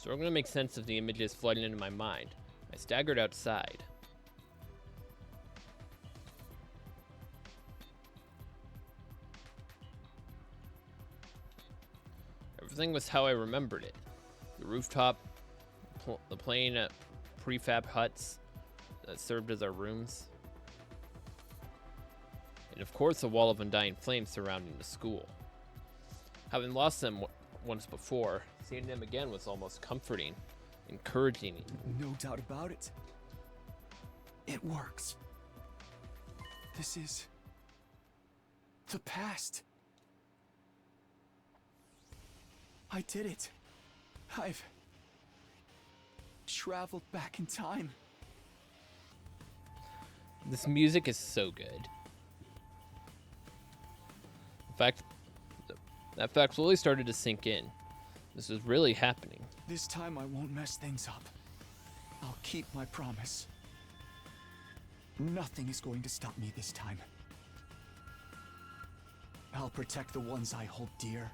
Struggling to make sense of the images flooding into my mind, I staggered outside. Everything was how I remembered it. The rooftop, the plain prefab huts that served as our rooms, and of course a wall of undying flames surrounding the school. Having lost them once before, seeing them again was almost comforting, encouraging. No doubt about it. It works. This is the past. I did it. I've traveled back in time. This music is so good. In fact, that fact slowly started to sink in. This is really happening. This time I won't mess things up. I'll keep my promise. Nothing is going to stop me this time. I'll protect the ones I hold dear.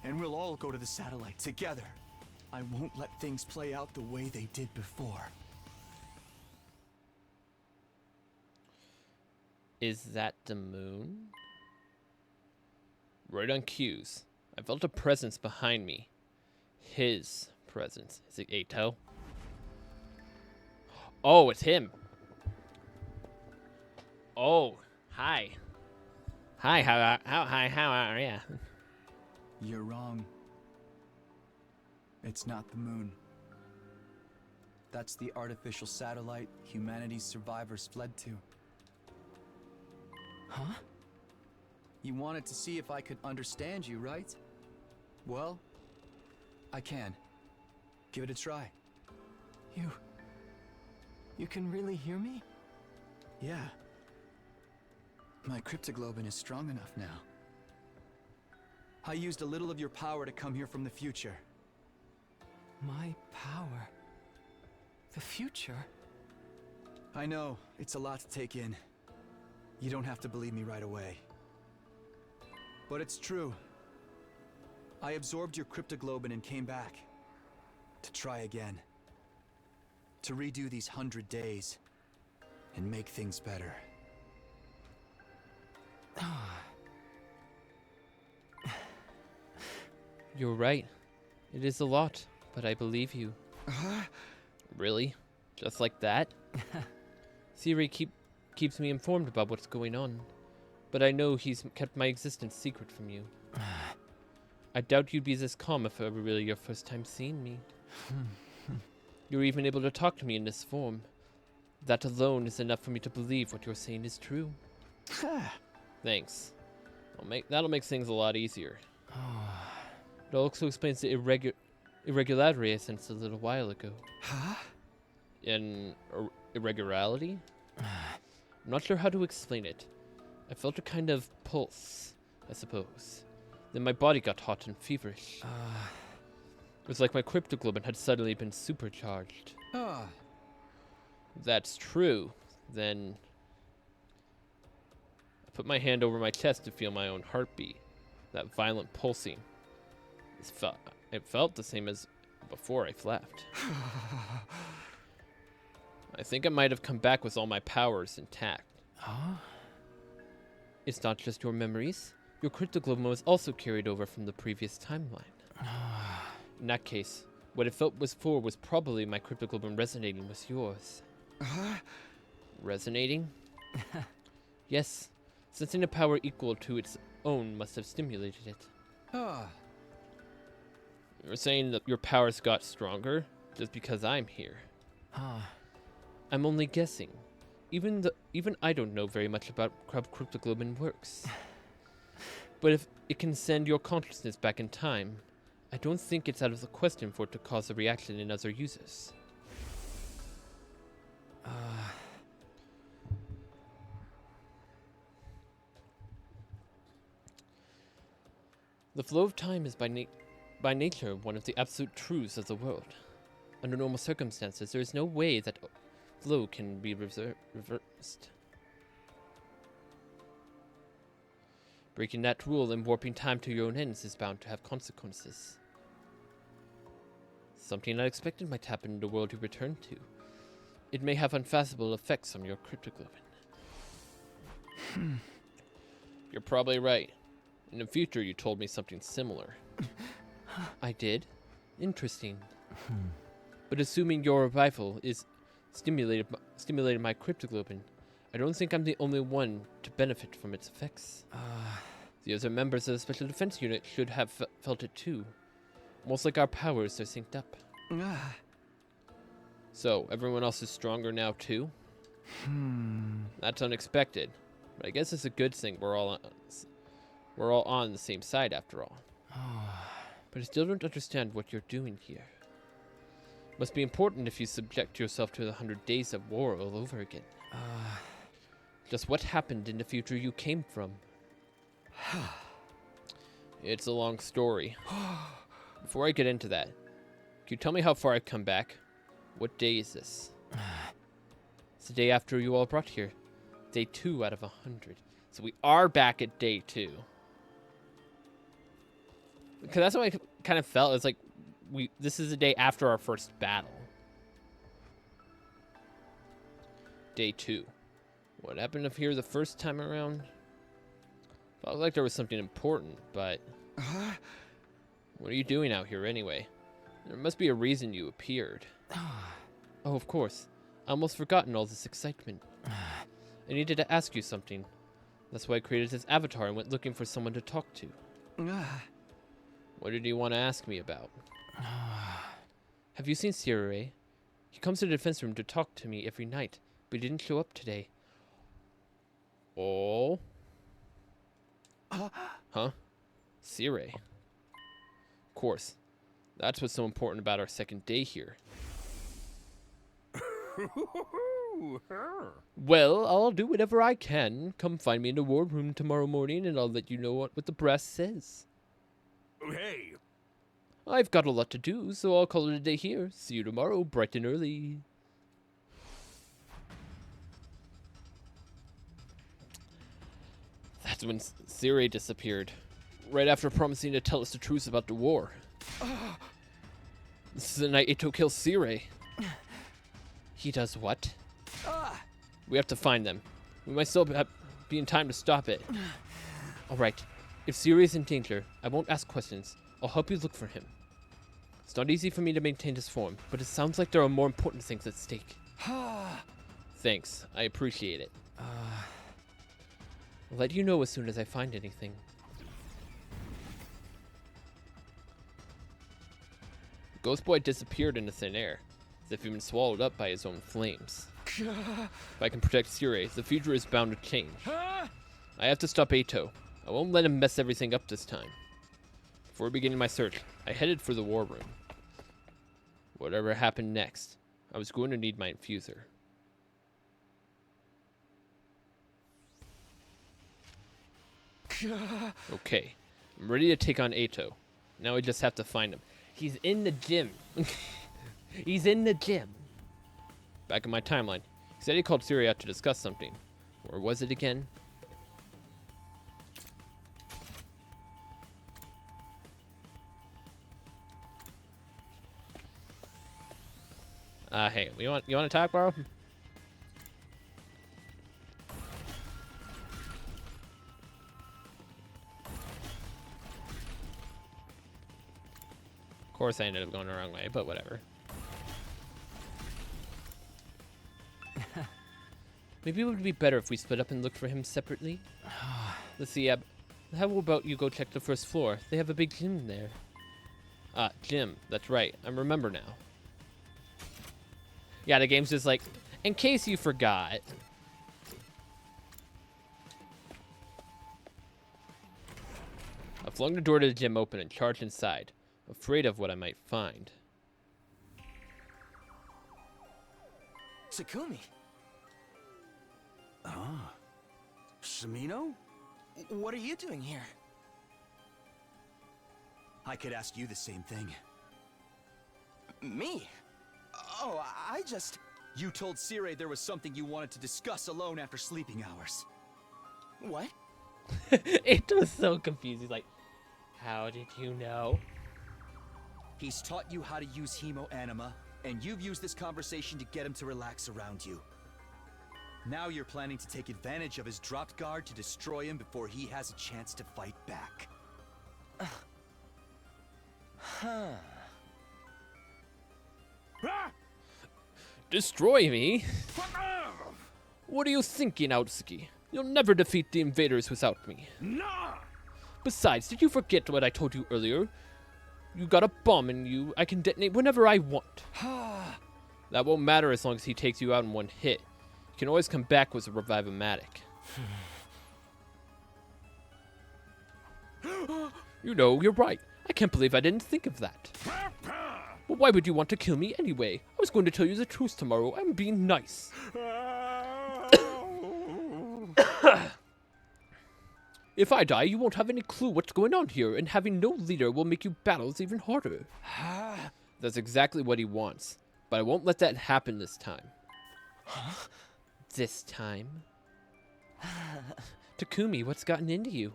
And we'll all go to the satellite together. I won't let things play out the way they did before. Is that the moon? Right on cues, I felt a presence behind me. His presence. Is it Ato? Oh, it's him. Oh, hi. Hi, how are ya? You're wrong. It's not the moon. That's the artificial satellite humanity's survivors fled to. Huh? You wanted to see if I could understand you, right? Well, I can. Give it a try. You can really hear me? Yeah. My cryptoglobin is strong enough now. I used a little of your power to come here from the future. My power? The future? I know, it's a lot to take in. You don't have to believe me right away. But it's true. I absorbed your cryptoglobin and came back. To try again. To redo these 100 days. And make things better. You're right. It is a lot, but I believe you. Really? Just like that? Siri keeps me informed about what's going on, but I know he's kept my existence secret from you. I doubt you'd be this calm if it were really your first time seeing me. You're even able to talk to me in this form. That alone is enough for me to believe what you're saying is true. Thanks. That'll make things a lot easier. It also explains the irregularity I sensed a little while ago. Huh? An irregularity? I'm not sure how to explain it. I felt a kind of pulse, I suppose. Then my body got hot and feverish. It was like my cryptoglobin had suddenly been supercharged. If that's true, then I put my hand over my chest to feel my own heartbeat. That violent pulsing. It felt the same as before I left. I think I might have come back with all my powers intact. Huh? It's not just your memories. Your cryptoglobin was also carried over from the previous timeline. In that case, what it felt was probably my cryptoglobin resonating with yours. Resonating? Yes. Sensing a power equal to its own must have stimulated it. You're saying that your powers got stronger just because I'm here. I'm only guessing. Even I don't know very much about how cryptoglobin works. But if it can send your consciousness back in time, I don't think it's out of the question for it to cause a reaction in other users. The flow of time is by nature one of the absolute truths of the world. Under normal circumstances, there is no way that flow can be reversed. Breaking that rule and warping time to your own ends is bound to have consequences. Something unexpected might happen in the world you return to. It may have unfathomable effects on your cryptoglobin. You're probably right. In the future, you told me something similar. I did? Interesting. But assuming your arrival is stimulated my cryptoglobin, I don't think I'm the only one to benefit from its effects. The other members of the Special Defense Unit should have felt it too. Almost like our powers are synced up. So, everyone else is stronger now too? That's unexpected. But I guess it's a good thing we're all on the same side after all. But I still don't understand what you're doing here. Must be important if you subject yourself to the 100 days of war all over again. Just what happened in the future you came from? It's a long story. Before I get into that, can you tell me how far I've come back? What day is this? It's the day after you all brought here. Day 2 out of 100. So we are back at day 2. Because that's what I kind of felt. It's like this is the day after our first battle. Day 2. What happened up here the first time around? Felt like there was something important, but what are you doing out here anyway? There must be a reason you appeared. Oh, of course. I almost forgotten all this excitement. I needed to ask you something. That's why I created this avatar and went looking for someone to talk to. What did you want to ask me about? Have you seen Sirire? He comes to the defense room to talk to me every night, but he didn't show up today. Oh? Huh? Sirire. Of course. That's what's so important about our second day here. Well, I'll do whatever I can. Come find me in the war room tomorrow morning and I'll let you know what the brass says. Hey! I've got a lot to do, so I'll call it a day here. See you tomorrow, bright and early. That's when Sirire disappeared. Right after promising to tell us the truth about the war. This is the night Ito kills Sirire. He does what? We have to find them. We might still be in time to stop it. Alright. If Sirire is in danger, I won't ask questions. I'll help you look for him. It's not easy for me to maintain this form, but it sounds like there are more important things at stake. Thanks. I appreciate it. I'll let you know as soon as I find anything. Ghost Boy disappeared into thin air, as if he'd been swallowed up by his own flames. If I can protect Sirire, the future is bound to change. I have to stop Ato. I won't let him mess everything up this time. Before beginning my search, I headed for the war room. Whatever happened next, I was going to need my infuser. Okay, I'm ready to take on Ato. Now I just have to find him. He's in the gym. He's in the gym. Back in my timeline, he said he called Sirire out to discuss something. Or was it again? Hey, you want to talk, bro? Of course I ended up going the wrong way, but whatever. Maybe it would be better if we split up and looked for him separately. Let's see, how about you go check the first floor? They have a big gym there. Gym. That's right. I remember now. Yeah, the game's just like, in case you forgot. I flung the door to the gym open and charged inside, afraid of what I might find. Takumi. Shimino? What are you doing here? I could ask you the same thing. Me? Oh, I just... You told Sirire there was something you wanted to discuss alone after sleeping hours. What? It was so confused. He's like, how did you know? He's taught you how to use hemo anima, and you've used this conversation to get him to relax around you. Now you're planning to take advantage of his dropped guard to destroy him before he has a chance to fight back. Destroy me? What are you thinking, Outsuki? You'll never defeat the invaders without me. Nah! Besides, did you forget what I told you earlier? You got a bomb in you I can detonate whenever I want. That won't matter as long as he takes you out in one hit. You can always come back with a Revive-O-Matic. You know, you're right. I can't believe I didn't think of that. But why would you want to kill me anyway? I was going to tell you the truth tomorrow. I'm being nice. If I die, you won't have any clue what's going on here, and having no leader will make you battles even harder. That's exactly what he wants, but I won't let that happen this time. This time? Takumi, what's gotten into you?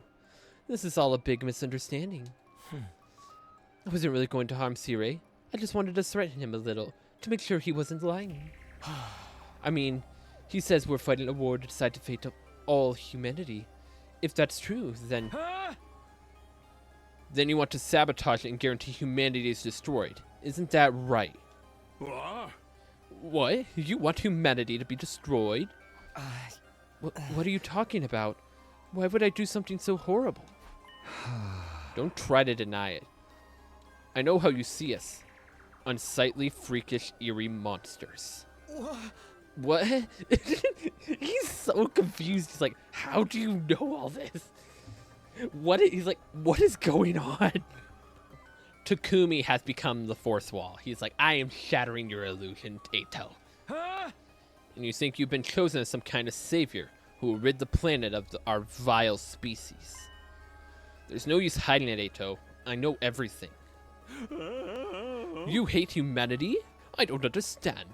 This is all a big misunderstanding. I wasn't really going to harm Sirei. I just wanted to threaten him a little, to make sure he wasn't lying. I mean, he says we're fighting a war to decide the fate of all humanity. If that's true, then you want to sabotage it and guarantee humanity is destroyed. Isn't that right? What? You want humanity to be destroyed? What are you talking about? Why would I do something so horrible? Don't try to deny it. I know how you see us. Unsightly, freakish, eerie monsters. What? He's so confused. He's like, how do you know all this? He's like, what is going on? Takumi has become the fourth wall. He's like, I am shattering your illusion, Tato. And you think you've been chosen as some kind of savior who will rid the planet of our vile species. There's no use hiding it, Tato. I know everything. You hate humanity? I don't understand.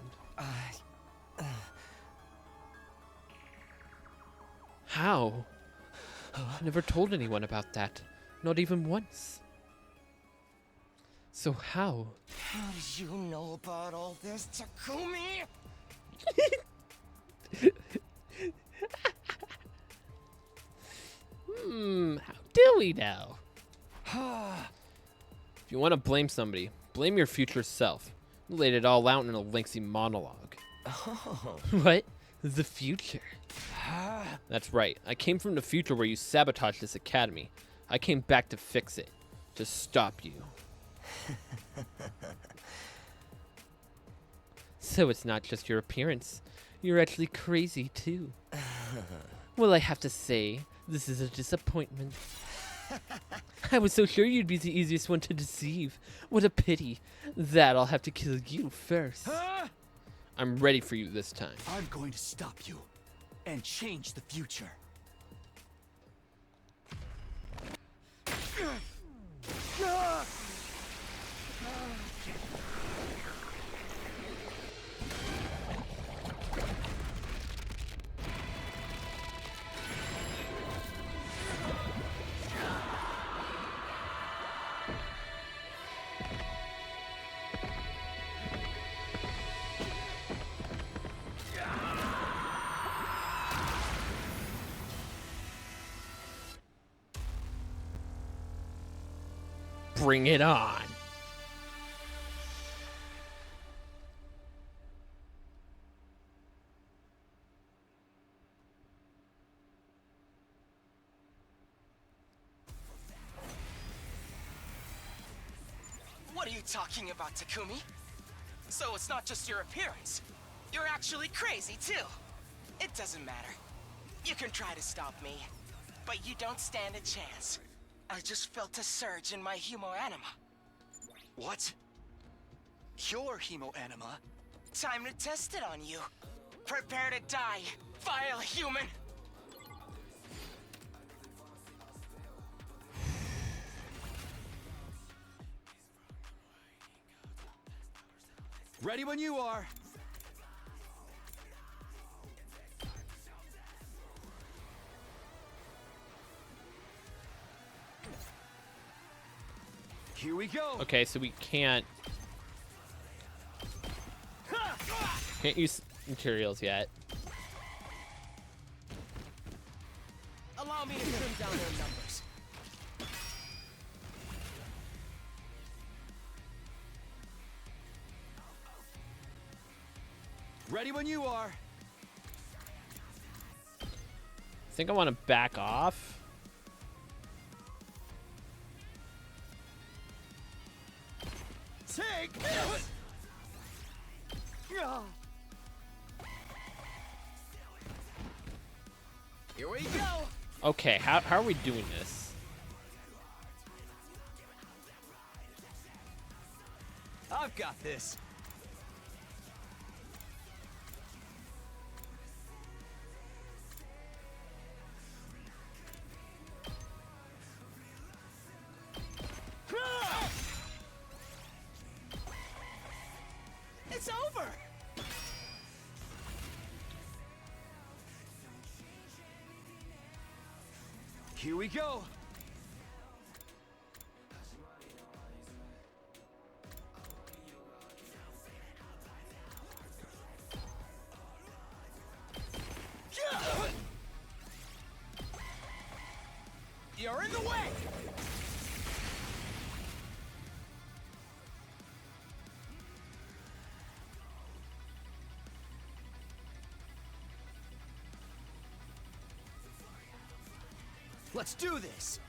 How? I never told anyone about that. Not even once. So how? How did you know about all this, Takumi? How do we know? If you want to blame somebody, blame your future self. You laid it all out in a lengthy monologue. What? The future? That's right. I came from the future where you sabotaged this academy. I came back to fix it. To stop you. So it's not just your appearance. You're actually crazy, too. Well, I have to say, this is a disappointment. I was so sure you'd be the easiest one to deceive. What a pity. That I'll have to kill you first. I'm ready for you this time. I'm going to stop you and change the future. Bring it on. What are you talking about, Takumi? So it's not just your appearance. You're actually crazy, too. It doesn't matter. You can try to stop me, but you don't stand a chance. I just felt a surge in my hemo anima. What? Your hemo anima? Time to test it on you. Prepare to die, vile human! Ready when you are. Here we go. Okay, so we can't use materials yet. Allow me to trim down their numbers. Ready when you are. I think I want to back off. Take this! Here we go! Okay, how are we doing this? I've got this. It's over! Here we go. You're in the way! Let's do this.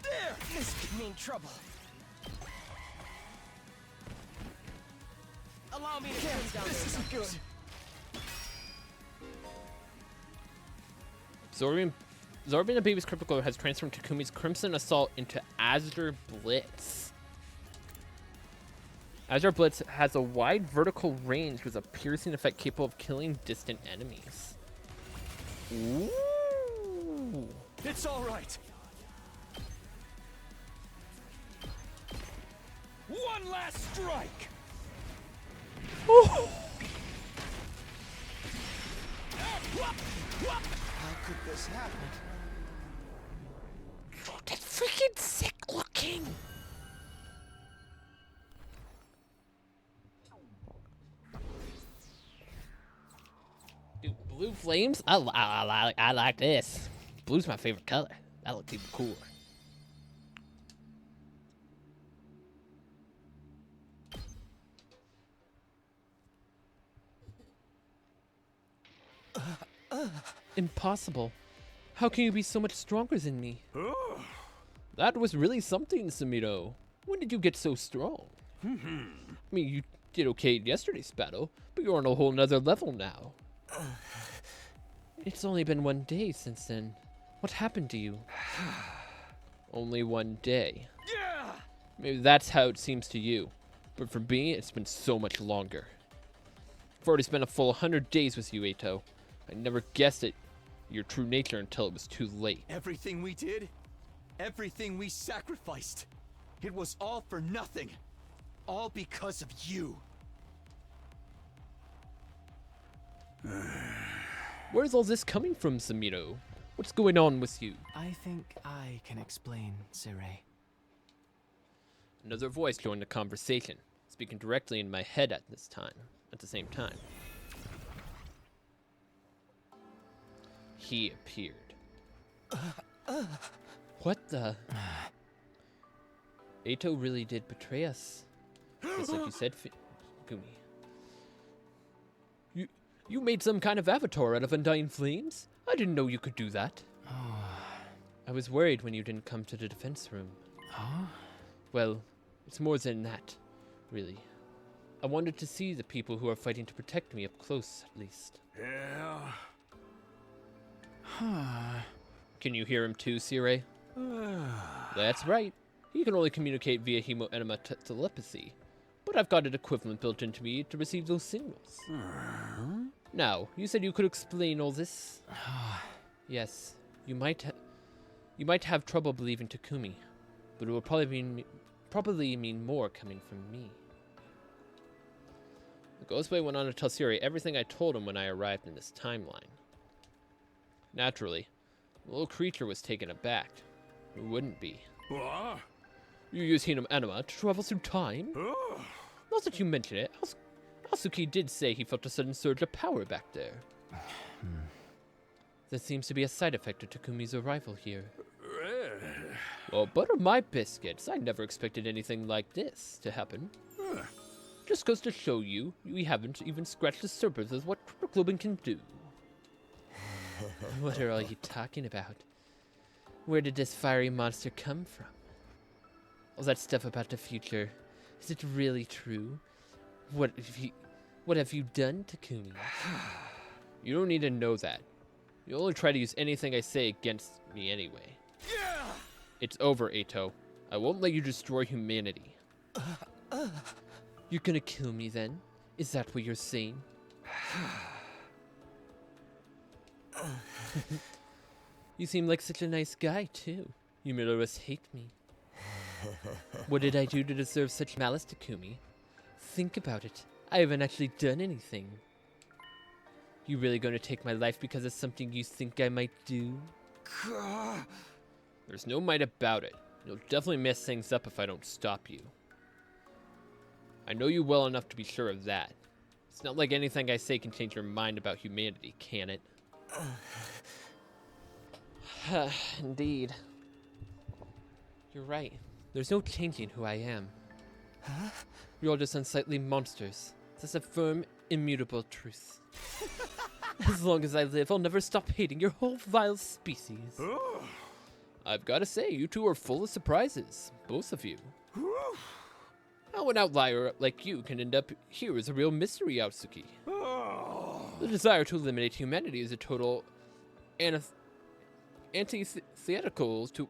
There! This could mean trouble. Allow me to trim down This their isn't good. numbers. Absorbing the baby's cryptic glow has transformed Takumi's Crimson Assault into Azure Blitz. Azure Blitz has a wide vertical range with a piercing effect capable of killing distant enemies. Ooh. It's all right. One last strike. Oh. How could this happen? That's freaking sick looking. Dude, blue flames? I like this. Blue's my favorite color. That looks even cooler. Impossible. How can you be so much stronger than me? That was really something, Samito. When did you get so strong? I mean, you did okay in yesterday's battle, but you're on a whole nother level now. It's only been 1 day since then. What happened to you? Only 1 day. Yeah! Maybe that's how it seems to you. But for me, it's been so much longer. I've already spent a full 100 days with you, Eito. I never guessed it, your true nature until it was too late. Everything we did, everything we sacrificed, it was all for nothing. All because of you. Where's all this coming from, Samito? What's going on with you? I think I can explain, Sirei. Another voice joined the conversation, speaking directly in my head at the same time. He appeared. What the? Eito really did betray us. Just like you said, Gumi. You made some kind of avatar out of undying flames? I didn't know you could do that. I was worried when you didn't come to the defense room. Well, it's more than that, really. I wanted to see the people who are fighting to protect me up close, at least. Yeah. Can you hear him too, Sirei? That's right. He can only communicate via hemo-enema telepathy, but I've got an equivalent built into me to receive those signals. Now, you said you could explain all this? Yes, you might have trouble believing Takumi, but it will probably mean more coming from me. The Ghostway went on to tell Sirei everything I told him when I arrived in this timeline. Naturally, The little creature was taken aback. Who wouldn't be? What? You use Hinam Anima to travel through time? Oh. Not that you mention it, Asuki did say he felt a sudden surge of power back there. That seems to be a side effect of Takumi's arrival here. Well, butter my biscuits. I never expected anything like this to happen. Just goes to show you, we haven't even scratched the surface of what cryptoglobin can do. What are all you talking about? Where did this fiery monster come from? All that stuff about the future, is it really true? What have you done, Takumi? You don't need to know that. You only try to use anything I say against me anyway. It's over, Eito. I won't let you destroy humanity. You're gonna kill me then? Is that what you're saying? You seem like such a nice guy, too. You made us hate me. What did I do to deserve such malice, Takumi? Think about it. I haven't actually done anything. You really gonna take my life because of something you think I might do? There's no might about it. You'll definitely mess things up if I don't stop you. I know you well enough to be sure of that. It's not like anything I say can change your mind about humanity, can it? Indeed. You're right. There's no changing who I am. You're all just unsightly monsters. That's a firm, immutable truth. As long as I live, I'll never stop hating your whole vile species. I've got to say, you two are full of surprises. Both of you. How an outlier like you can end up here is a real mystery, Atsuki. The desire to eliminate humanity is a total antithetical to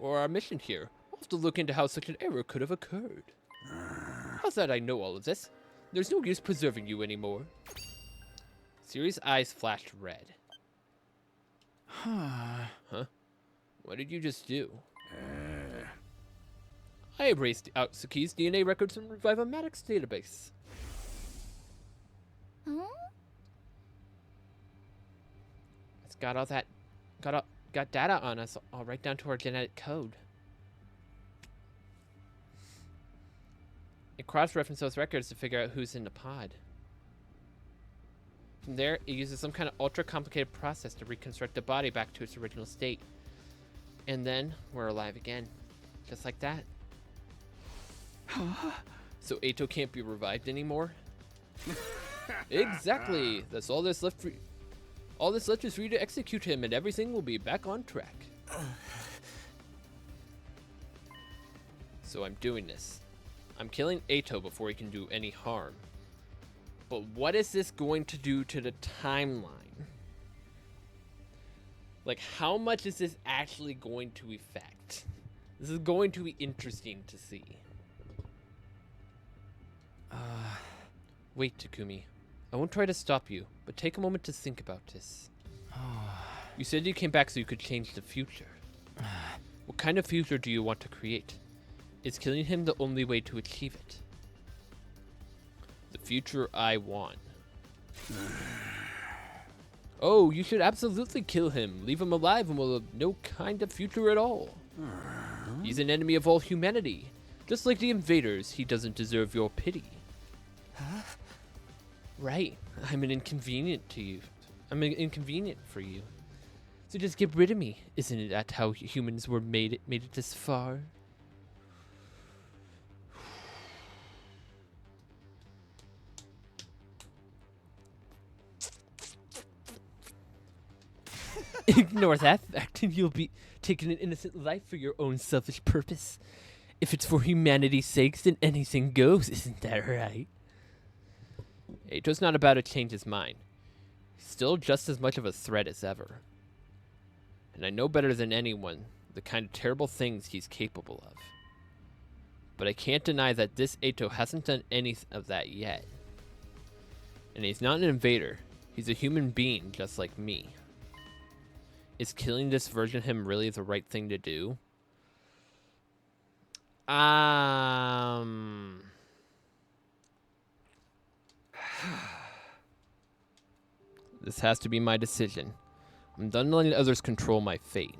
our mission here. I'll have to look into how such an error could have occurred. How's that I know all of this? There's no use preserving you anymore. Siri's eyes flashed red. Huh? What did you just do? I erased Atsuki's DNA records from Revivomatics database. It's got all that, got data on us, all right down to our genetic code. It cross-referenced those records to figure out who's in the pod. From there, it uses some kind of ultra-complicated process to reconstruct the body back to its original state. And then, we're alive again. Just like that. So Eito can't be revived anymore? Exactly! That's all that's left for you. All that's left is for you to execute him and everything will be back on track. So I'm doing this. I'm killing Eito before he can do any harm. But what is this going to do to the timeline? Like, how much is this actually going to affect? This is going to be interesting to see. Wait, Takumi. I won't try to stop you, but take a moment to think about this. You said you came back so you could change the future. What kind of future do you want to create? Is killing him the only way to achieve it? The future I want. Oh, you should absolutely kill him. Leave him alive and we'll have no kind of future at all. He's an enemy of all humanity. Just like the invaders, he doesn't deserve your pity. Right. I'm an inconvenient to you. I'm an inconvenient for you. So just get rid of me. Isn't it that how humans were made it this far? Ignore that fact and you'll be taking an innocent life for your own selfish purpose. If it's for humanity's sake, then anything goes, isn't that right? Eito's not about to change his mind. He's still just as much of a threat as ever. And I know better than anyone the kind of terrible things he's capable of. But I can't deny that this Eito hasn't done any of that yet. And he's not an invader. He's a human being just like me. Is killing this version of him really the right thing to do? This has to be my decision. I'm done letting others control my fate.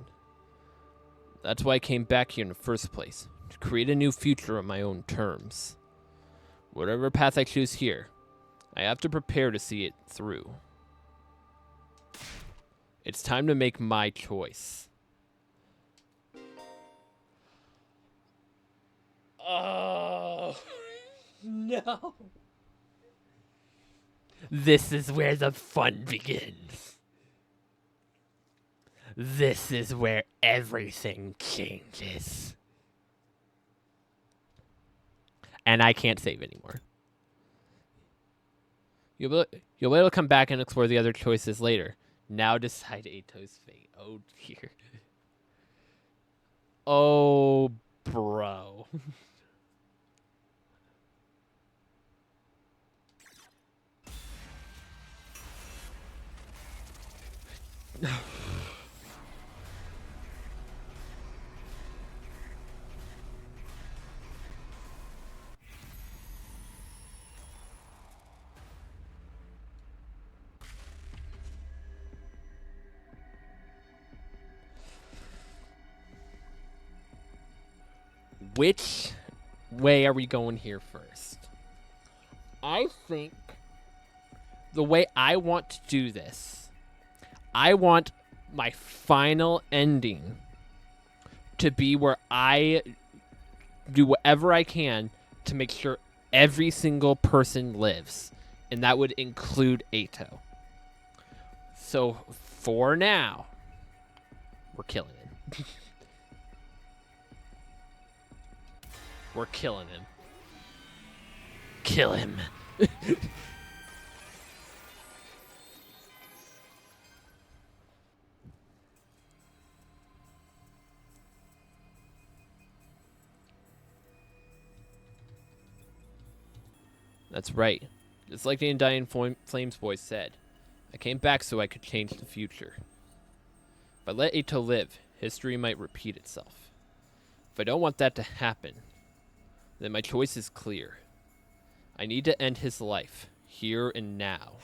That's why I came back here in the first place, to create a new future on my own terms. Whatever path I choose here, I have to prepare to see it through. It's time to make my choice. Oh, no. This is where the fun begins. This is where everything changes. And I can't save anymore. You'll be able to come back and explore the other choices later. Now decide Ato's fate. Oh, dear. Oh, bro. Which way are we going here first? I think the way I want to do this, I want my final ending to be where I do whatever I can to make sure every single person lives. And that would include Ato. So for now, we're killing him. We're killing him. Kill him. That's right. Just like the Undying Flames voice said, I came back so I could change the future. If I let Ato live, history might repeat itself. If I don't want that to happen, then my choice is clear. I need to end his life, here and now.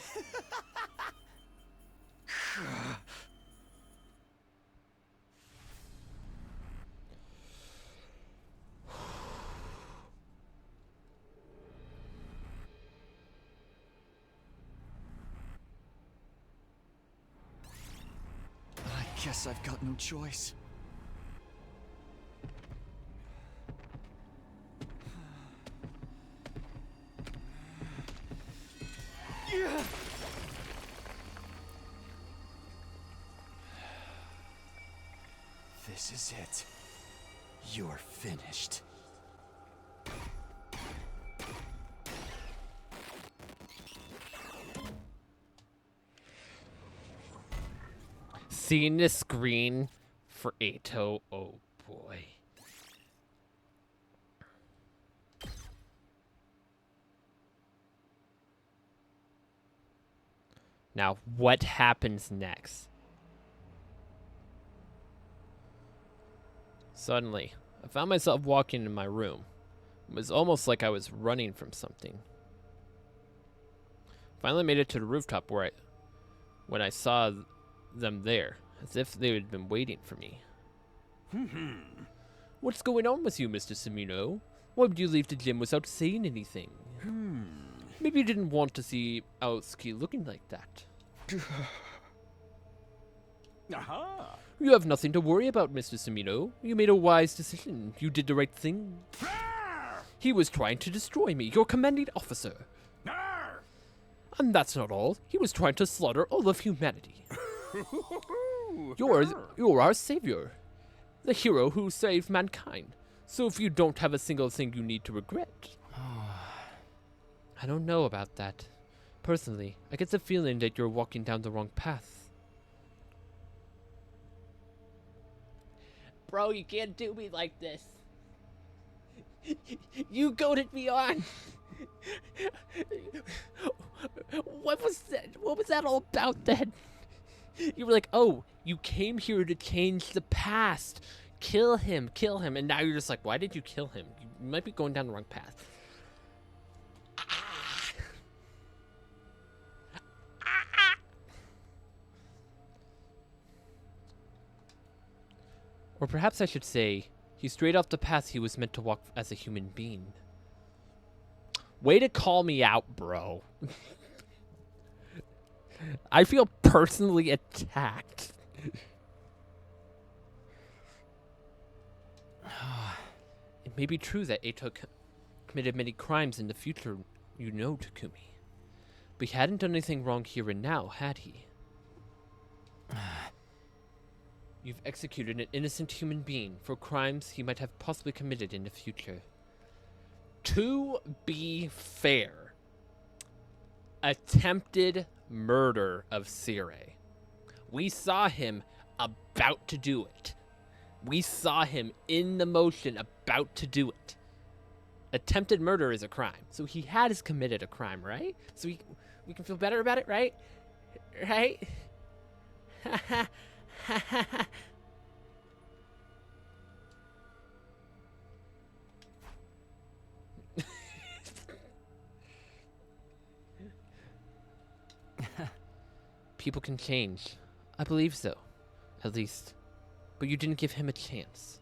I guess I've got no choice. This is it. You're finished. Seeing the screen for Ato, oh boy. Now, what happens next? Suddenly, I found myself walking in my room. It was almost like I was running from something. Finally made it to the rooftop when I saw them there, as if they had been waiting for me. What's going on with you, Mr. Sumino? Why would you leave the gym without saying anything? Maybe you didn't want to see Aosuke looking like that. Aha! You have nothing to worry about, Mr. Sumino. You made a wise decision. You did the right thing. He was trying to destroy me, your commanding officer. And that's not all. He was trying to slaughter all of humanity. You're our savior. The hero who saved mankind. So if you don't have a single thing you need to regret. I don't know about that. Personally, I get the feeling that you're walking down the wrong path. Bro, you can't do me like this. You goaded me on. What was that? What was that all about then? You were like, oh, you came here to change the past. Kill him. And now you're just like, why did you kill him? You might be going down the wrong path. Or perhaps I should say, he strayed off the path he was meant to walk as a human being. Way to call me out, bro. I feel personally attacked. It may be true that Eito committed many crimes in the future, you know, Takumi. But he hadn't done anything wrong here and now, had he? You've executed an innocent human being for crimes he might have possibly committed in the future. To be fair, attempted murder of Sire. We saw him about to do it. We saw him in the motion about to do it. Attempted murder is a crime. So he has committed a crime, right? So we can feel better about it, right? Right? People can change. I believe so. At least. But you didn't give him a chance.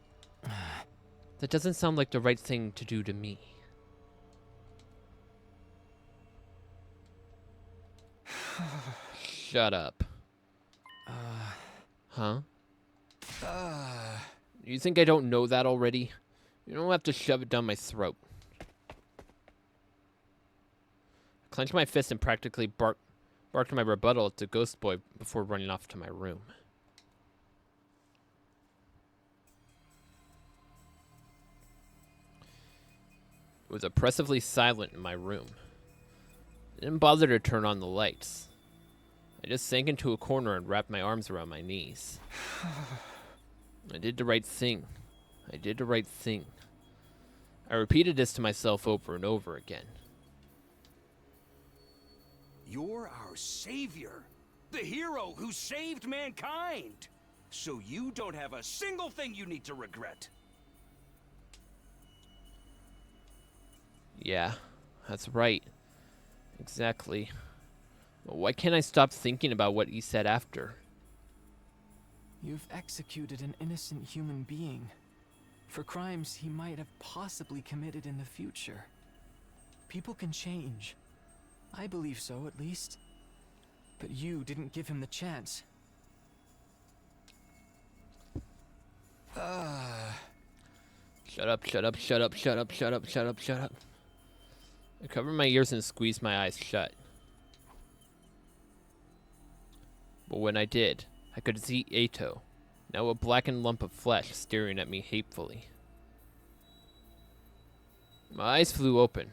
That doesn't sound like the right thing to do to me. Shut up. Huh? You think I don't know that already? You don't have to shove it down my throat. I clenched my fist and practically barked my rebuttal at the ghost boy before running off to my room. It was oppressively silent in my room. I didn't bother to turn on the lights. I just sank into a corner and wrapped my arms around my knees. I did the right thing. I did the right thing. I repeated this to myself over and over again. You're our savior. The hero who saved mankind. So you don't have a single thing you need to regret. Yeah, that's right. Exactly. But why can't I stop thinking about what he said after? You've executed an innocent human being for crimes he might have possibly committed in the future. People can change. I believe so, at least. But you didn't give him the chance. Shut up, shut up, shut up, shut up, shut up, shut up, shut up. I covered my ears and squeezed my eyes shut. But when I did, I could see Eito, now a blackened lump of flesh, staring at me hatefully. My eyes flew open.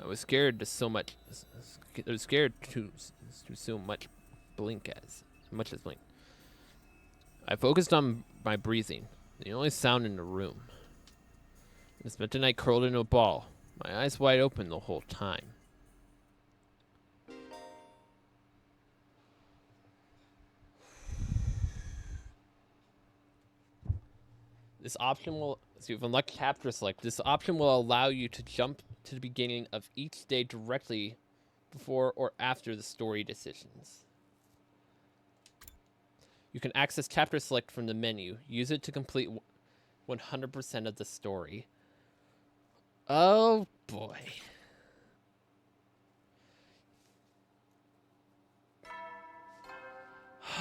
I was scared to so much. I was scared to so much blink as much as blink. I focused on my breathing, the only sound in the room. I spent the night curled into a ball, my eyes wide open the whole time. This option will, so you've unlocked chapter select. This option will allow you to jump to the beginning of each day directly before or after the story decisions. You can access chapter select from the menu. Use it to complete 100% of the story. Oh boy.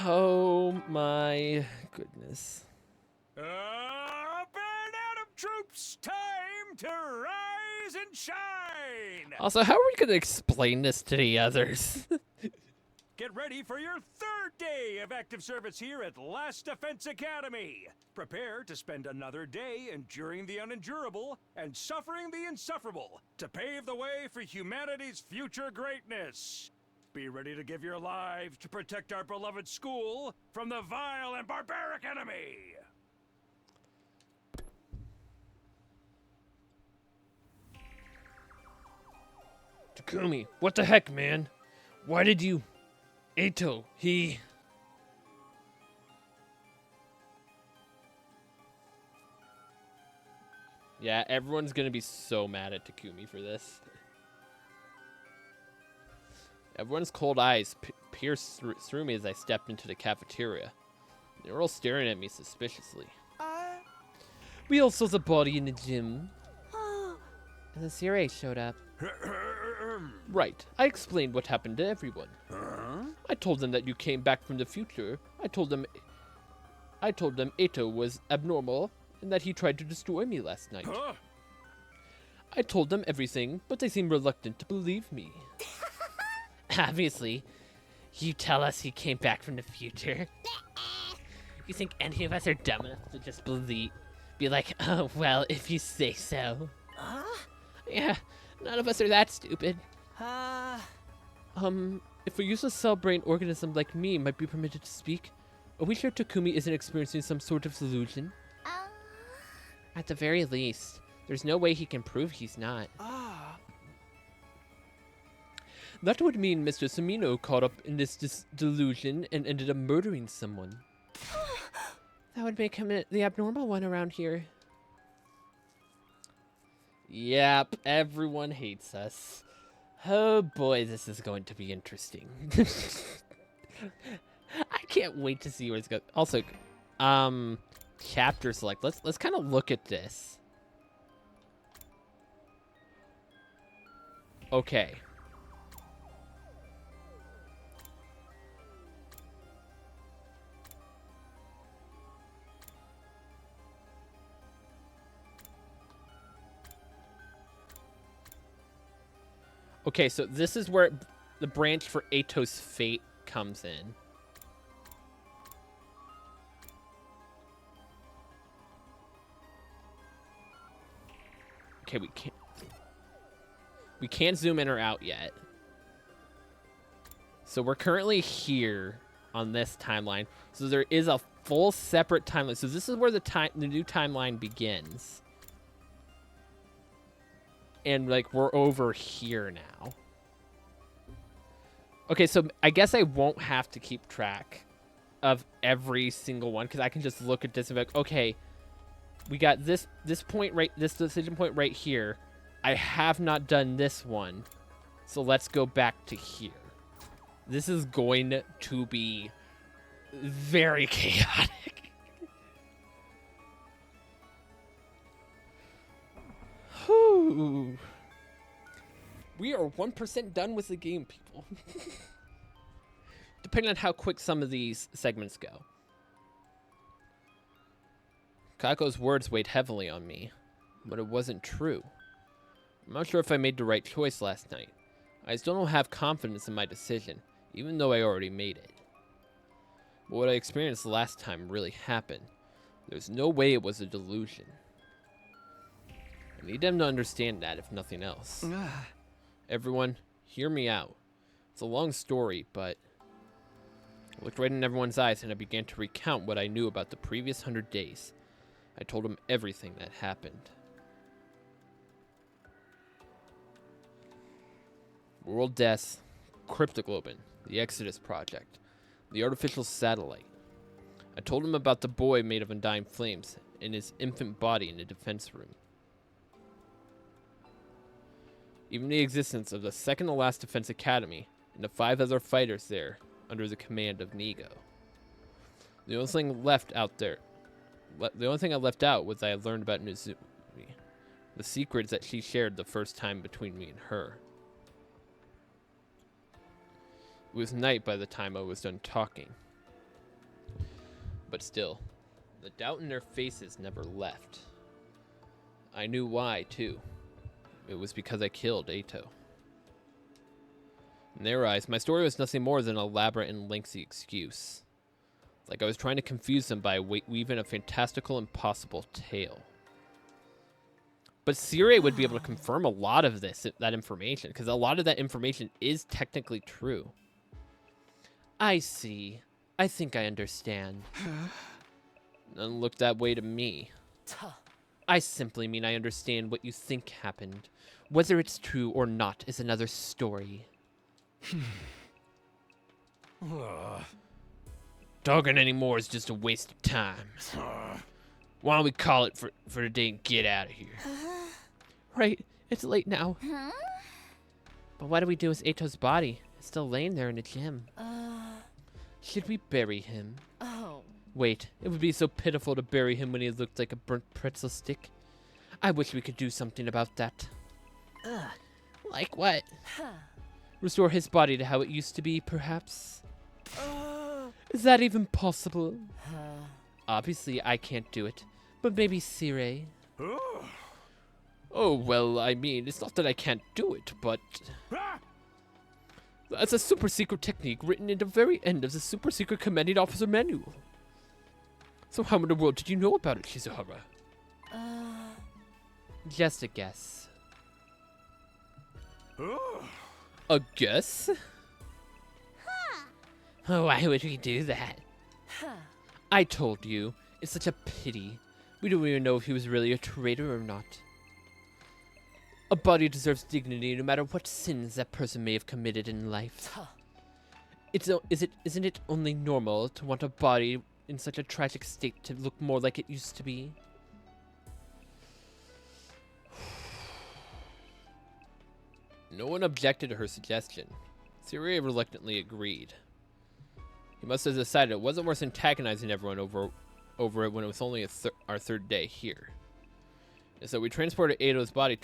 Oh my goodness. Band out of troops, time to rise and shine! Also, how are we going to explain this to the others? Get ready for your third day of active service here at Last Defense Academy. Prepare to spend another day enduring the unendurable and suffering the insufferable to pave the way for humanity's future greatness. Be ready to give your lives to protect our beloved school from the vile and barbaric enemy. Takumi, what the heck, man? Why did you... Eito, he... Yeah, everyone's gonna be so mad at Takumi for this. Everyone's cold eyes pierced through me as I stepped into the cafeteria. They were all staring at me suspiciously. I We all saw the body in the gym. And then Sire showed up. Right. I explained what happened to everyone. I told them that you came back from the future. I told them Eto was abnormal and that he tried to destroy me last night. I told them everything, but they seemed reluctant to believe me. Obviously, you tell us he came back from the future. You think any of us are dumb enough to just be like, oh, well, if you say so. Yeah, none of us are that stupid. If a useless cell-brain organism like me might be permitted to speak, are we sure Takumi isn't experiencing some sort of delusion? At the very least, there's no way he can prove he's not. That would mean Mr. Sumino caught up in this delusion and ended up murdering someone. That would make him the abnormal one around here. Yep, everyone hates us. Oh boy, this is going to be interesting. I can't wait to see where it's going. Also, chapter select. Let's kind of look at this. Okay. Okay, so this is where the branch for Eto's fate comes in. Okay, we can't zoom in or out yet. So we're currently here on this timeline. So there is a full separate timeline. So this is where the new timeline begins. And like we're over here now. Okay, so I guess I won't have to keep track of every single one because I can just look at this and be like, okay, we got this point right, this decision point right here. I have not done this one, so let's go back to here. This is going to be very chaotic. Whew. We are 1% done with the game, people. Depending on how quick some of these segments go. Kako's words weighed heavily on me, but it wasn't true. I'm not sure if I made the right choice last night. I still don't have confidence in my decision, even though I already made it. But what I experienced last time really happened. There's no way it was a delusion. I need them to understand that, if nothing else. Everyone, hear me out. It's a long story, but I looked right in everyone's eyes and I began to recount what I knew about the previous 100 days. I told them everything that happened. World deaths, Cryptoglobin, the Exodus Project, the artificial satellite. I told him about the boy made of undying flames and his infant body in the defense room. Even the existence of the second-to-last defense academy and the 5 other fighters there under the command of Nigo. The only thing I left out was I learned about Nizumi, the secrets that she shared the first time between me and her. It was night by the time I was done talking. But still, the doubt in their faces never left. I knew why, too. It was because I killed Eto. In their eyes, my story was nothing more than an elaborate and lengthy excuse. Like I was trying to confuse them by weaving a fantastical, impossible tale. But Sire would be able to confirm a lot of that information, because a lot of that information is technically true. I see. I think I understand. None look that way to me. I simply mean I understand what you think happened. Whether it's true or not is another story. Talking anymore is just a waste of time. Why don't we call it for the day and get out of here? Right, it's late now. But what do we do with Eto's body? It's still laying there in the gym. Should we bury him? Wait, it would be so pitiful to bury him when he looked like a burnt pretzel stick. I wish we could do something about that. Like what? Restore his body to how it used to be, perhaps? Is that even possible? Obviously, I can't do it, but maybe Sire. Oh, well, I mean, it's not that I can't do it, but... That's a super secret technique written in the very end of the super secret commanding officer manual. So how in the world did you know about it, Shizuhara? Just a guess. A guess? Oh, why would we do that? I told you, it's such a pity. We don't even know if he was really a traitor or not. A body deserves dignity no matter what sins that person may have committed in life. Isn't it only normal to want a body in such a tragic state to look more like it used to be? No one objected to her suggestion. Siri reluctantly agreed. He must have decided it wasn't worth antagonizing everyone over it when it was only our third day here. And so we transported Eido's body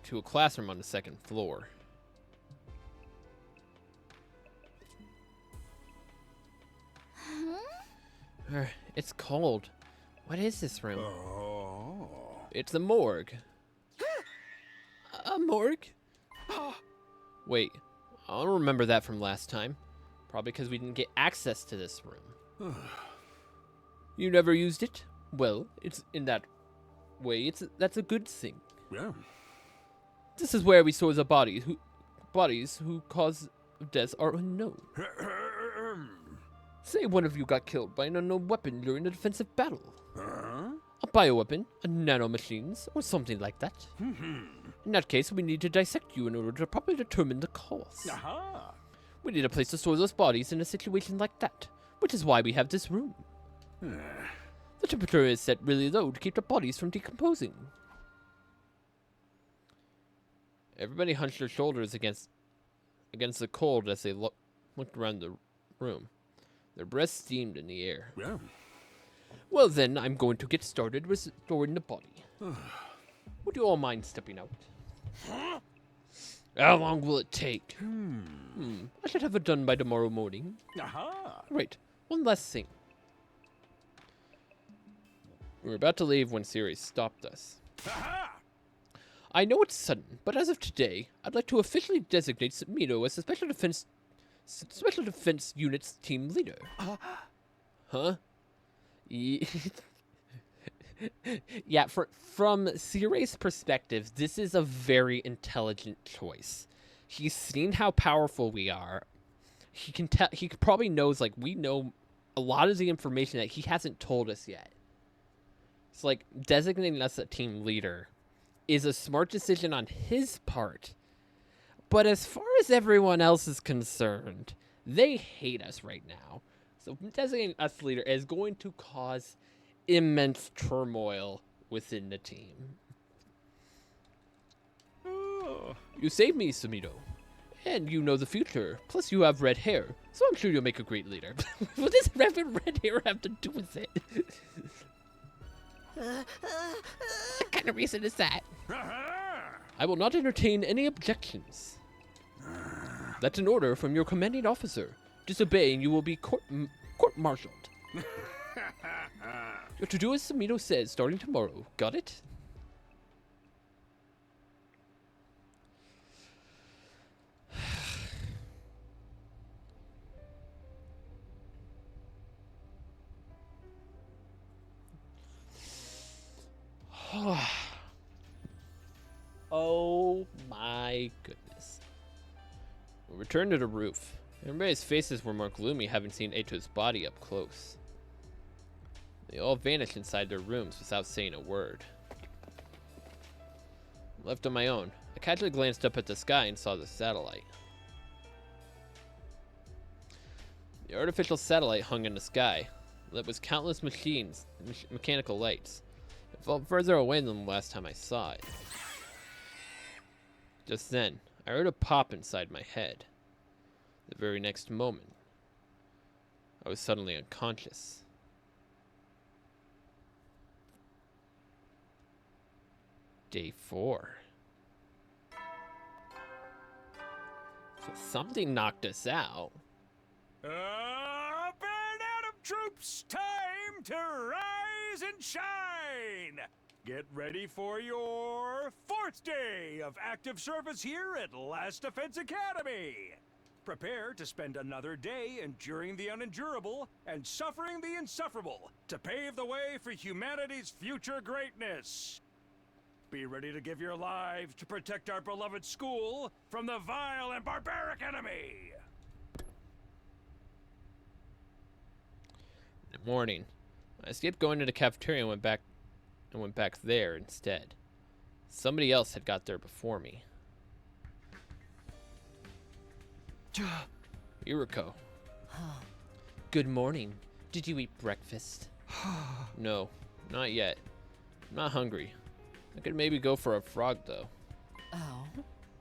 to a classroom on the second floor. It's cold. What is this room? It's the morgue. A morgue? Wait, I don't remember that from last time. Probably because we didn't get access to this room. You never used it? Well, it's in that way. That's a good thing. Yeah. This is where we store the bodies who cause of death are unknown. Say one of you got killed by an unknown weapon during a defensive battle. A bioweapon, a nanomachines, or something like that. In that case, we need to dissect you in order to properly determine the cause. We need a place to store those bodies in a situation like that, which is why we have this room. The temperature is set really low to keep the bodies from decomposing. Everybody hunched their shoulders against the cold as they looked around the room. Their breaths steamed in the air. Yeah. Well then, I'm going to get started restoring the body. Would you all mind stepping out? How long will it take? I should have it done by tomorrow morning. Right, one last thing. We were about to leave when Siri stopped us. I know it's sudden, but as of today, I'd like to officially designate Samito as the Special Defense Unit's team leader. Huh? Yeah, from Siri's perspective, this is a very intelligent choice. He's seen how powerful we are. He can tell. He probably knows, like, we know a lot of the information that he hasn't told us yet. It's like designating us a team leader is a smart decision on his part. But as far as everyone else is concerned, they hate us right now. So designating us leader is going to cause immense turmoil within the team. You saved me, Samito. And you know the future. Plus you have red hair. So I'm sure you'll make a great leader. What does having red hair have to do with it? What kind of reason is that? I will not entertain any objections. That's an order from your commanding officer. Disobeying, you will be court-martialed. You're to do as Samito says starting tomorrow. Got it? Oh my goodness. We returned to the roof. Everybody's faces were more gloomy having seen Eito's body up close. They all vanished inside their rooms without saying a word. Left on my own, I casually glanced up at the sky and saw the satellite. The artificial satellite hung in the sky, lit with countless mechanical lights. It felt further away than the last time I saw it. Just then, I heard a pop inside my head. The very next moment, I was suddenly unconscious. Day 4. So something knocked us out. Up and at 'em, troops! Time to rise and shine! Get ready for your 4th day of active service here at Last Defense Academy. Prepare to spend another day enduring the unendurable and suffering the insufferable to pave the way for humanity's future greatness. Be ready to give your lives to protect our beloved school from the vile and barbaric enemy. In the morning, I skipped going to the cafeteria and went back there instead. Somebody else had got there before me. Yuriko. Good morning. Did you eat breakfast? No, not yet. I'm not hungry. I could maybe go for a frog, though. Oh?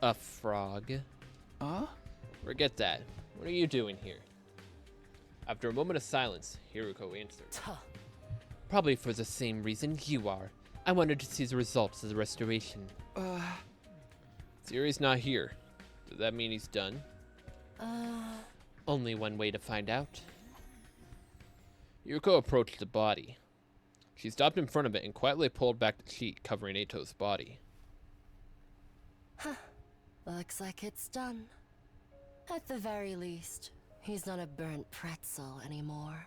A frog? Forget that. What are you doing here? After a moment of silence, Yuriko answered. Probably for the same reason you are. I wanted to see the results of the restoration. Siri's not here. Does that mean he's done? Only one way to find out. Yuriko approached the body. She stopped in front of it and quietly pulled back the sheet covering Ato's body. Looks like it's done. At the very least, he's not a burnt pretzel anymore.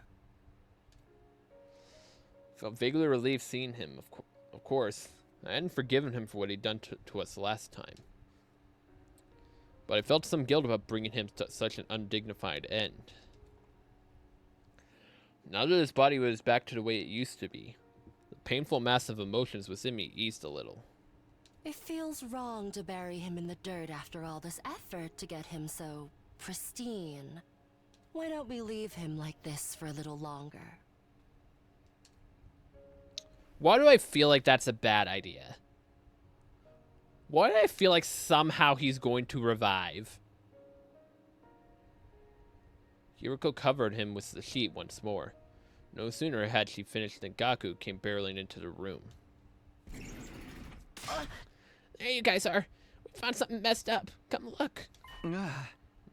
Felt vaguely relieved seeing him, of course. I hadn't forgiven him for what he'd done to us last time. But I felt some guilt about bringing him to such an undignified end. Now that his body was back to the way it used to be, the painful mass of emotions within me eased a little. It feels wrong to bury him in the dirt after all this effort to get him so pristine. Why don't we leave him like this for a little longer? Why do I feel like that's a bad idea? Why do I feel like somehow he's going to revive? Yuriko covered him with the sheet once more. No sooner had she finished than Gaku came barreling into the room. There you guys are. We found something messed up. Come look.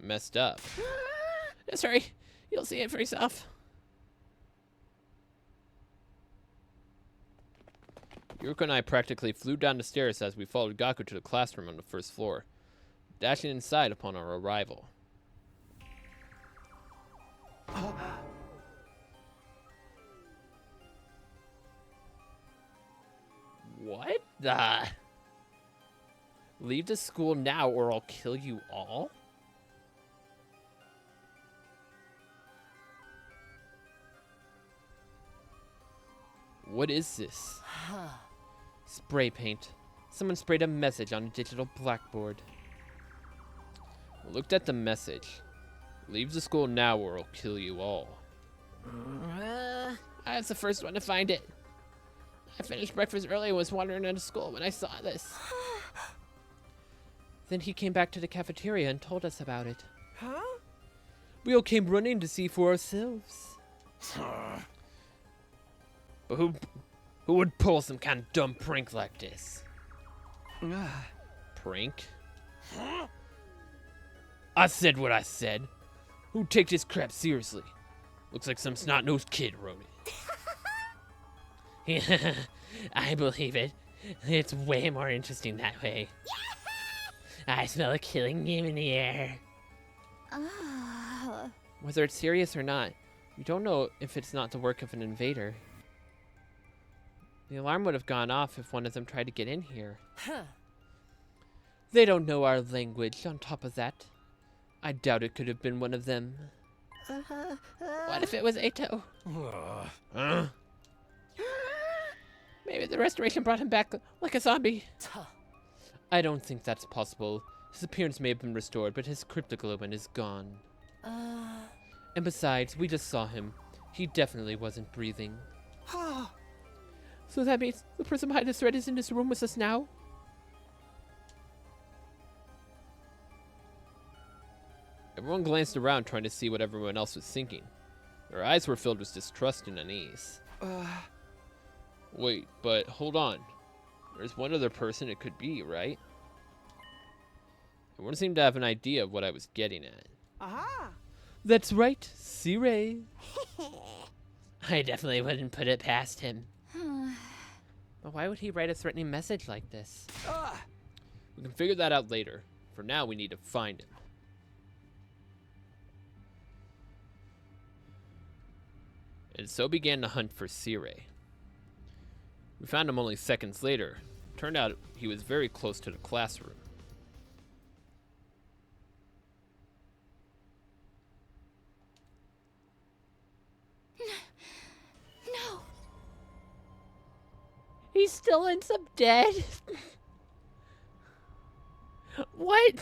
Messed up? Just hurry. You'll see it for yourself. Yuriko and I practically flew down the stairs as we followed Gaku to the classroom on the first floor, dashing inside upon our arrival. What the? Leave the school now or I'll kill you all? What is this? Spray paint. Someone sprayed a message on a digital blackboard. I looked at the message. Leave the school now or I'll kill you all. I was the first one to find it. I finished breakfast early and was wandering into school when I saw this. Then he came back to the cafeteria and told us about it. Huh? We all came running to see for ourselves. But who would pull some kind of dumb prank like this? Prank? I said what I said. Who'd take this crap seriously? Looks like some snot-nosed kid wrote it. I believe it. It's way more interesting that way. I smell a killing game in the air. Whether it's serious or not, we don't know if it's not the work of an invader. The alarm would have gone off if one of them tried to get in here. They don't know our language, on top of that. I doubt it could have been one of them. What if it was Ato? Maybe the restoration brought him back like a zombie. I don't think that's possible. His appearance may have been restored, but his cryptoglobin is gone. And besides, we just saw him. He definitely wasn't breathing. So that means the person behind the thread is in this room with us now? Everyone glanced around trying to see what everyone else was thinking. Their eyes were filled with distrust and unease. Wait, but hold on. There's one other person it could be, right? Everyone seemed to have an idea of what I was getting at. Aha! That's right, Sire. I definitely wouldn't put it past him. But why would he write a threatening message like this? We can figure that out later. For now, we need to find him. And so began the hunt for Sire. We found him only seconds later. Turned out he was very close to the classroom. No! He still ends up dead? What?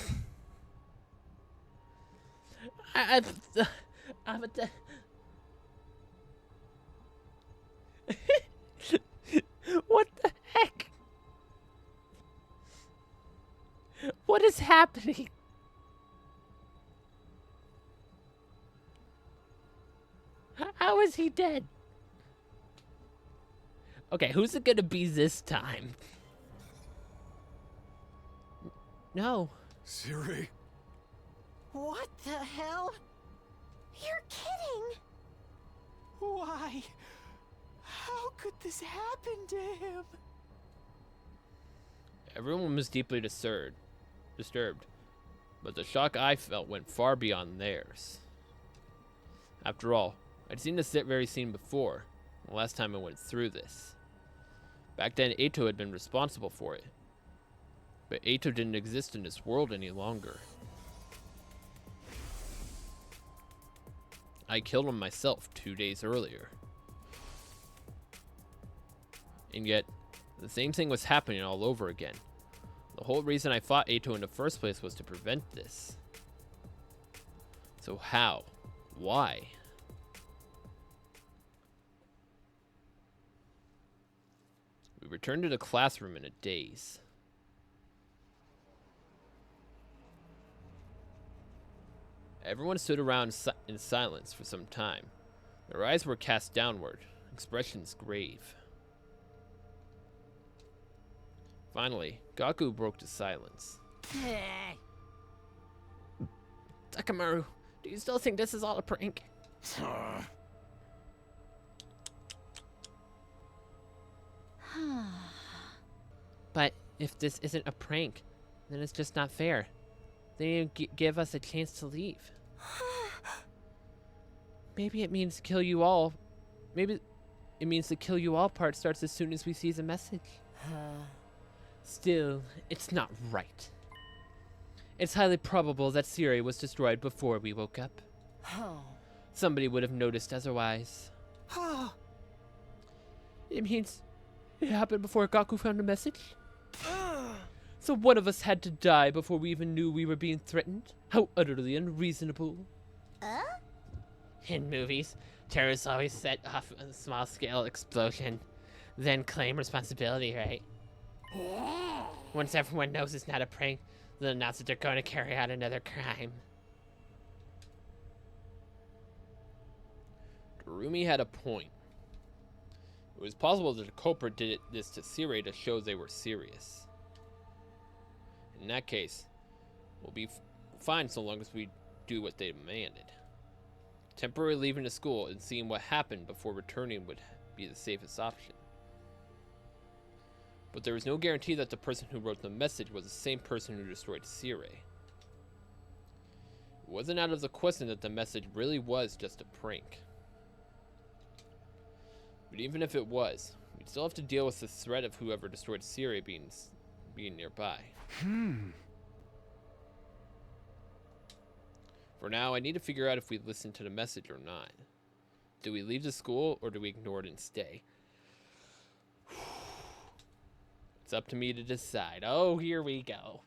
What the heck? What is happening? How is he dead? Okay, who's it gonna be this time? No. Siri? What the hell? You're kidding! Why? How could this happen to him? Everyone was deeply disturbed, but the shock I felt went far beyond theirs. After all, I'd seen this very scene before, the last time I went through this. Back then, Eito had been responsible for it, but Eito didn't exist in this world any longer. I killed him myself 2 days earlier. And yet, the same thing was happening all over again. The whole reason I fought Eito in the first place was to prevent this. So how? Why? We returned to the classroom in a daze. Everyone stood around in silence for some time. Their eyes were cast downward, expressions grave. Finally, Gaku broke the silence. Takamaru, do you still think this is all a prank? But if this isn't a prank, then it's just not fair. They didn't give us a chance to leave. Maybe it means kill you all. Maybe it means the kill you all part starts as soon as we see the message. Still, it's not right. It's highly probable that Siri was destroyed before we woke up. Somebody would have noticed otherwise. It means it happened before Gaku found a message? So one of us had to die before we even knew we were being threatened? How utterly unreasonable. In movies, terrorists always set off a small-scale explosion, then claim responsibility, right? Once everyone knows it's not a prank, they'll announce that they're going to carry out another crime. Darumi had a point. It was possible that the culprit did this to Siri to show they were serious. In that case, we'll be fine so long as we do what they demanded. Temporarily leaving the school and seeing what happened before returning would be the safest option. But there was no guarantee that the person who wrote the message was the same person who destroyed Siri. It wasn't out of the question that the message really was just a prank. But even if it was, we'd still have to deal with the threat of whoever destroyed Siri being nearby. For now, I need to figure out if we listen to the message or not. Do we leave the school or do we ignore it and stay? It's up to me to decide. Oh, here we go.